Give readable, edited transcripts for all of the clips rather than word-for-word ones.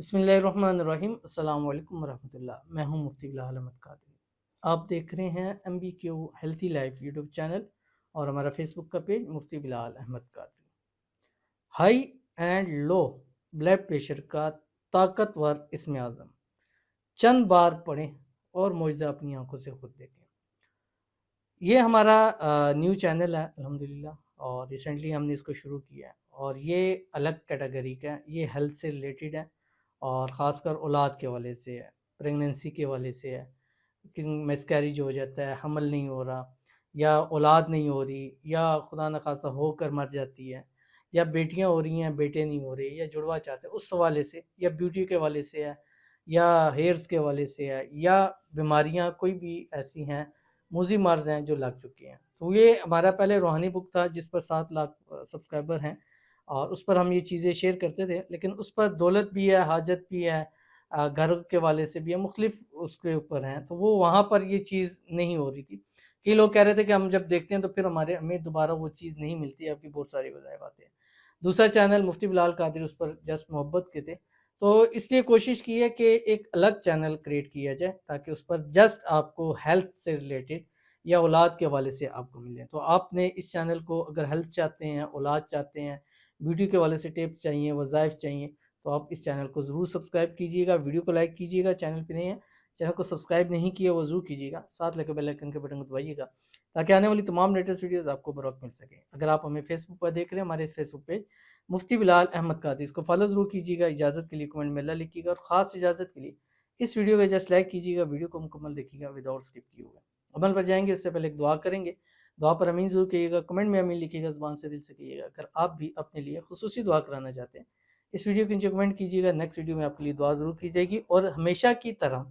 बिस्मिल्लाहिर्रहमानिर्रहीम। अस्सलाम वालेकुम वरहमतुल्लाह। मैं हूं मुफ्ती बिलाल अहमद कादरी। आप देख रहे हैं MBQ healthy life YouTube channel और हमारा फेसबुक का page Mufti Bilal Ahmed Qadri. High and low blood pressure का ताकतवर इसमें आज़म, चंद बार पढ़ें और मुआवजा अपनी आंखों से खुद देखें। ये हमारा न्यू चैनल है अल्हम्दुलिल्लाह, और रिसेंटली हमने इसको शुरू किया है और ये अलग कैटेगरी का है। ये हेल्थ से रिलेटेड है और ख़ासकर औलाद के हवाले से है, प्रेगनेंसी के हवाले से है कि मिसकैरेज हो जाता है, हमल नहीं हो रहा, या औलाद नहीं हो रही, या खुदा न खासा होकर मर जाती है, या बेटियां हो रही हैं बेटे नहीं हो रहे, या जुड़वा चाहते हैं, उस हवाले से, या ब्यूटी के हवाले से है, या हेयर्स के हवाले से है, या बीमारियां कोई भी ऐसी हैं, मूजी मर्ज हैं जो लग चुके हैं। तो ये हमारा पहले रूहानी बुक था जिस पर 7 लाख सब्सक्राइबर हैं और उस पर हम ये चीज़ें शेयर करते थे, लेकिन उस पर दौलत भी है, हाजत भी है, घर के वाले से भी है, मुख्तलिफ उसके ऊपर हैं, तो वो वहाँ पर ये चीज़ नहीं हो रही थी। कई लोग कह रहे थे कि हम जब देखते हैं तो फिर हमें दोबारा वो चीज़ नहीं मिलती है, आपकी बहुत सारी वज़ाइफ आते हैं। दूसरा चैनल मुफ्ती बिलाल कादरी, उस पर जस्ट मोहब्बत के थे, तो इसलिए कोशिश की है कि एक अलग चैनल क्रिएट किया जाए ताकि उस पर जस्ट आपको हेल्थ से रिलेटेड या औलाद के हवाले से आपको मिले। तो आपने इस चैनल को अगर हेल्थ चाहते हैं, औलाद चाहते हैं, ब्यूटी के हवाले से टिप्स चाहिए, वज़ाइफ चाहिए, तो आप इस चैनल को ज़रूर सब्सक्राइब कीजिएगा, वीडियो को लाइक कीजिएगा, चैनल पे नहीं है, चैनल को सब्सक्राइब नहीं किया वो ज़रूर कीजिएगा, साथ लगे बेल आइकन के बटन को दबाइएगा ताकि आने वाली तमाम लेटेस्ट वीडियोज़ आपको बर वक्त मिल सकें। अगर आप हमें फेसबुक पर देख रहे हैं, हमारे इस फेसबुक पेज मुफ्ती बिलाल अहमद कादरी, इसको फॉलो ज़रूर कीजिएगा। इजाज़त के लिए कमेंट में अल्लाह लिखिएगा और ख़ास इजाज़त के लिए इस वीडियो को जस्ट लाइक कीजिएगा, वीडियो को मुकम्मल देखिएगा विदाउट स्किप किए हुए। अमल पर जाएंगे उससे पहले एक दुआ करेंगे। दुआ पर अमीन ज़रूर कहिएगा, कमेंट में अमीन लिखिएगा, ज़ुबान से दिल से कहिएगा। अगर आप भी अपने लिए खुसूसी दुआ कराना चाहते हैं, इस वीडियो के नीचे कमेंट कीजिएगा, नेक्स्ट वीडियो में आपके लिए दुआ ज़रूर की जाएगी। और हमेशा की तरह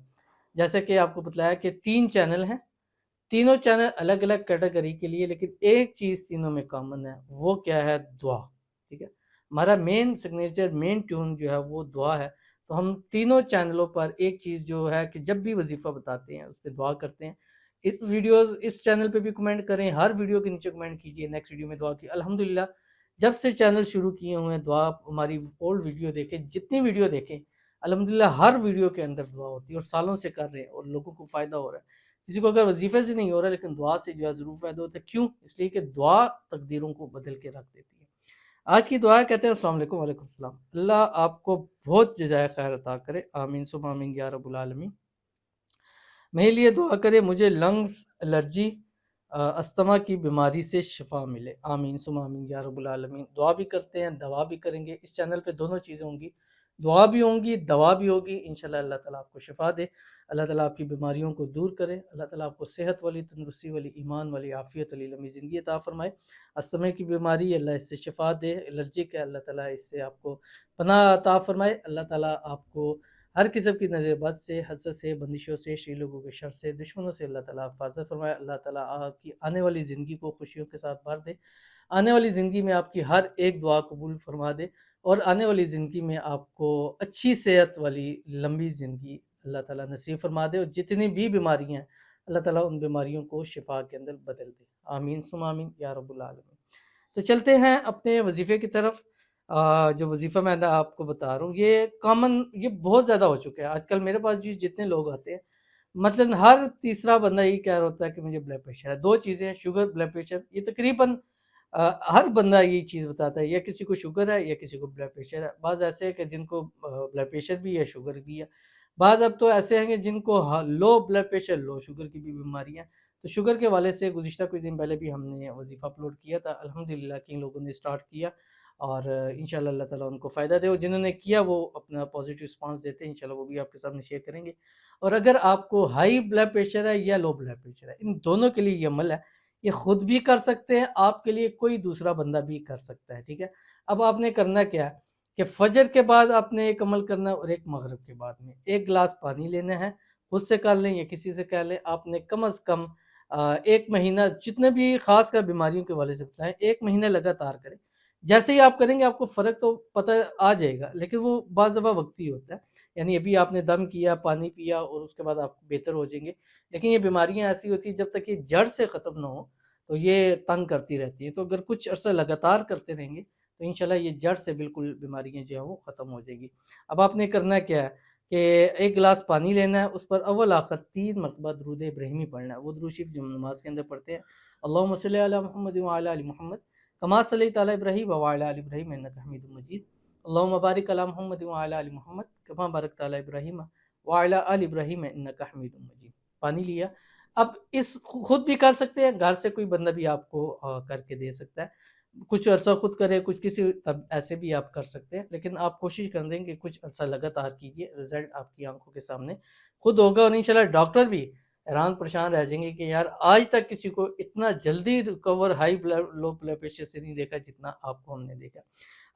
जैसे कि आपको बताया कि 3 चैनल हैं, तीनों चैनल अलग अलग कैटेगरी के लिए, लेकिन एक चीज़ तीनों में कॉमन है, वो क्या है? दुआ। ठीक है, हमारा मेन सिग्नेचर, मेन ट्यून जो है वो दुआ है। तो हम तीनों चैनलों पर एक चीज़ जो है कि जब भी वजीफ़ा बताते हैं उस पर दुआ करते हैं। इस चैनल पे भी कमेंट करें, हर वीडियो के नीचे कमेंट कीजिए, नेक्स्ट वीडियो में दुआ की। अल्हम्दुलिल्लाह जब से चैनल शुरू किए हुए हैं, दुआ हमारी ओल्ड वीडियो देखें, जितनी वीडियो देखें, अल्हम्दुलिल्लाह हर वीडियो के अंदर दुआ होती है और सालों से कर रहे हैं और लोगों को फ़ायदा हो रहा है। किसी को अगर वजीफे से नहीं हो रहा, लेकिन दुआ से जो है ज़रूर फ़ायदा होता है। क्यों? इसलिए कि दुआ तकदीरों को बदल के रख देती है। आज की दुआ कहते हैं अस्सलाम वालेकुम। वालेकुम सलाम। अल्लाह आपको बहुत जज़ाए खैर अता करे, आमीन सुम्मा आमीन या रब्बुल आलमीन। मेरे लिए दुआ करें मुझे लंग्स एलर्जी अस्थमा की बीमारी से शिफा मिले, आमीन सुम्मा आमीन या रब्बुल आलमीन। दुआ भी करते हैं, दवा भी करेंगे। इस चैनल पे दोनों चीज़ें होंगी, दुआ भी होंगी, दवा भी होगी। इंशाल्लाह अल्लाह ताला आपको शिफा दे, अल्लाह ताला आपकी बीमारियों को दूर करे, अल्लाह ताला आपको सेहत वाली, तंदुरुस्ती वाली, ईमान वाली, आफ़ियत वाली लंबी ज़िंदगी अता फ़रमाए। अस्थमा की बीमारी अल्लाह इससे शिफा दे, एलर्जी का अल्लाह ताला इससे आपको पनाह अता फ़रमाए। अल्लाह ताला आपको हर किस्म की नज़र बद से, हसद से, बंदिशों से, शरी लोगों के शर से, दुश्मनों से अल्लाह ताला हिफ़ाज़त फ़रमाए। अल्लाह ताला आपकी आने वाली ज़िंदगी को खुशियों के साथ भर दे, आने वाली ज़िंदगी में आपकी हर एक दुआ कबूल फ़रमा दे और आने वाली ज़िंदगी में आपको अच्छी सेहत वाली लंबी ज़िंदगी अल्लाह ताला नसीब फ़रमा दे और जितनी भी बीमारियाँ हैं, अल्लाह ताला उन बीमारियों को शिफ़ा के अंदर बदल दे। आमीन सुम्मा आमीन या रब्बुल आलमीन। तो चलते हैं अपने वजीफ़े की तरफ। जो वजीफ़ा मैं आपको बता रहा हूँ, ये कॉमन, ये बहुत ज़्यादा हो चुका है आजकल। मेरे पास भी जितने लोग आते हैं, मतलब हर तीसरा बंदा यही कह रहा होता है कि मुझे ब्लड प्रेशर है। 2 चीज़ें हैं, शुगर, ब्लड प्रेशर। ये तकरीबन हर बंदा यही चीज़ बताता है, या किसी को शुगर है या किसी को ब्लड प्रेशर है। बाज़ ऐसे हैं कि जिनको ब्लड प्रेशर भी है, शुगर भी है। बाज़ अब तो ऐसे हैं कि जिनको लो ब्लड प्रेशर, लो शुगर की भी बीमारी है। तो शुगर के हवाले से गुज़िश्ता कुछ दिन पहले भी हमने वज़ीफ़ा अपलोड किया था। अल्हम्दुलिल्लाह कई लोगों ने स्टार्ट किया और इंशाल्लाह अल्लाह ताला उनको फ़ायदा दे, और जिन्होंने किया वो अपना पॉज़िटिव रिस्पॉन्स देते हैं, इंशाल्लाह वो भी आपके सामने शेयर करेंगे। और अगर आपको हाई ब्लड प्रेशर है या लो ब्लड प्रेशर है, इन दोनों के लिए ये अमल है, ये खुद भी कर सकते हैं, आपके लिए कोई दूसरा बंदा भी कर सकता है, ठीक है? अब आपने करना क्या है कि फ़जर के बाद आपने एक अमल करना है और एक मगरिब के बाद में। 1 गिलास पानी लेना है, खुद से कर लें या किसी से कह लें। आपने कम से कम 1 महीना, जितने भी ख़ासकर बीमारियों के हवाले से बताएँ, 1 महीना लगातार करें। जैसे ही आप करेंगे आपको फ़र्क तो पता आ जाएगा, लेकिन वो बाज़ दफ़ा वक़्ती होता है। यानी अभी आपने दम किया, पानी पिया और उसके बाद आप बेहतर हो जाएँगे। लेकिन ये बीमारियाँ ऐसी होती हैं, जब तक ये जड़ से ख़त्म ना हो, तो ये तंग करती रहती है। तो अगर कुछ अरसा लगातार करते रहेंगे, تو انشاءاللہ یہ جڑ سے بالکل بیماریاں جو ہیں وہ ختم ہو جائیں گی۔ اب آپ نے کرنا کیا ہے کہ ایک گلاس پانی لینا ہے، اس پر اول آخر 3 مرتبہ درود ابراہیمی پڑھنا ہے۔ وہ درود شریف جو ہم نماز کے اندر پڑھتے ہیں، اللہم صلی علی محمد وعلی آل محمد کما صلیت علی ابراہیم وعلی آل ابراہیم انک حمید مجید، اللہم بارک علی محمد وعلی آل محمد کما بارکت علی ابراہیم وعلی آل ابراہیم انک حمید مجید۔ پانی لیا، اب اس خود بھی کر سکتے ہیں، گھر سے کوئی بندہ بھی آپ کو کر کے دے سکتا ہے، کچھ عرصہ خود کرے، کچھ کسی تب ایسے بھی آپ کر سکتے ہیں، لیکن آپ کوشش کر دیں کہ کچھ عرصہ لگاتار کیجئے، رزلٹ آپ کی آنکھوں کے سامنے خود ہوگا، اور انشاءاللہ ڈاکٹر بھی حیران پریشان رہ جائیں گے کہ یار آج تک کسی کو اتنا جلدی recover high low blood pressure سے نہیں دیکھا جتنا آپ کو ہم نے دیکھا۔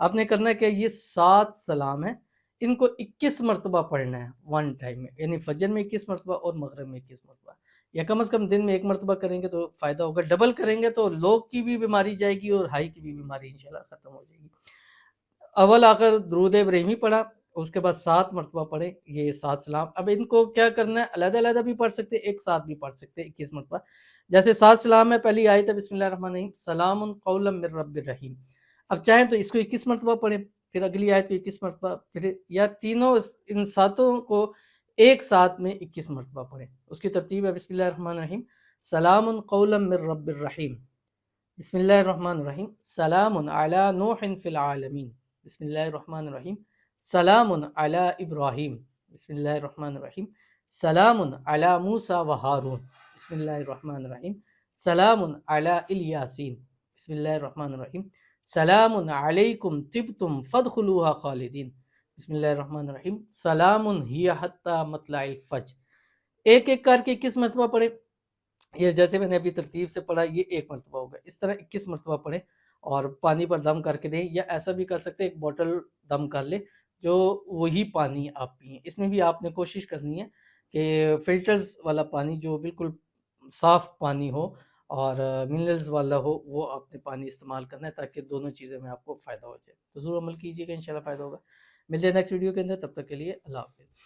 آپ نے کرنا کہ یہ 7 سلام ہیں، ان کو 21 مرتبہ پڑھنا ہے ون ٹائم میں، یعنی فجر میں 21 مرتبہ اور مغرب میں 21 مرتبہ، یا کم از کم دن میں 1 مرتبہ کریں گے تو فائدہ ہوگا، ڈبل کریں گے تو لو کی بھی بیماری جائے گی اور ہائی کی بھی بیماری انشاءاللہ ختم ہو جائے گی۔ اول آخر درود ابراہیمی پڑھا، اس کے بعد 7 مرتبہ پڑھیں یہ 7 سلام۔ اب ان کو کیا کرنا ہے، علیحدہ علیحدہ بھی پڑھ سکتے، ایک ساتھ بھی پڑھ سکتے 21 مرتبہ۔ جیسے 7 سلام ہے، پہلی آیت ہے بسم اللہ الرحمن الرحیم، سلام قولا من رب الرحیم۔ اب چاہیں تو اس کو 21 مرتبہ پڑھیں، پھر اگلی آیت کو 21 مرتبہ، پھر یا تینوں ان ساتوں کو ایک ساتھ میں 21 مرتبہ پڑھیں۔ اس کی ترتیب ہے بسم اللہ الرحمن الرحیم، سلام قولا من رب الرحیم، بسم اللہ الرحمن الرحیم، سلام علی نوح فی العالمین، بسم اللہ الرحمن الرحیم، سلام علی ابراہیم، بسم اللہ الرحمن الرحیم، سلام علی موسیٰ و ہارون، بسم اللہ الرحمن الرحیم، سلام علی الیاسین، بسم اللہ الرحمن الرحیم، سلام علیکم طبتم فادخلوها خالدین، بسم اللہ الرحمن الرحیم، سلام ہی حتی مطلع الفجر۔ ایک ایک کر کے 21 مرتبہ پڑھیں، یہ جیسے میں نے ابھی ترتیب سے پڑھا یہ 1 مرتبہ ہوگا، اس طرح 21 مرتبہ پڑھیں اور پانی پر دم کر کے دیں، یا ایسا بھی کر سکتے ہیں ایک بوٹل دم کر لیں جو وہی پانی آپ پئیں۔ اس میں بھی آپ نے کوشش کرنی ہے کہ فلٹرز والا پانی جو بالکل صاف پانی ہو اور منرلز والا ہو، وہ آپ نے پانی استعمال کرنا ہے تاکہ دونوں چیزیں میں آپ کو فائدہ ہو جائے۔ تو ضرور عمل کیجیے گا، انشاءاللہ فائدہ ہوگا۔ ملتے ہیں نیکسٹ ویڈیو کے اندر، تب تک کے لیے اللہ حافظ۔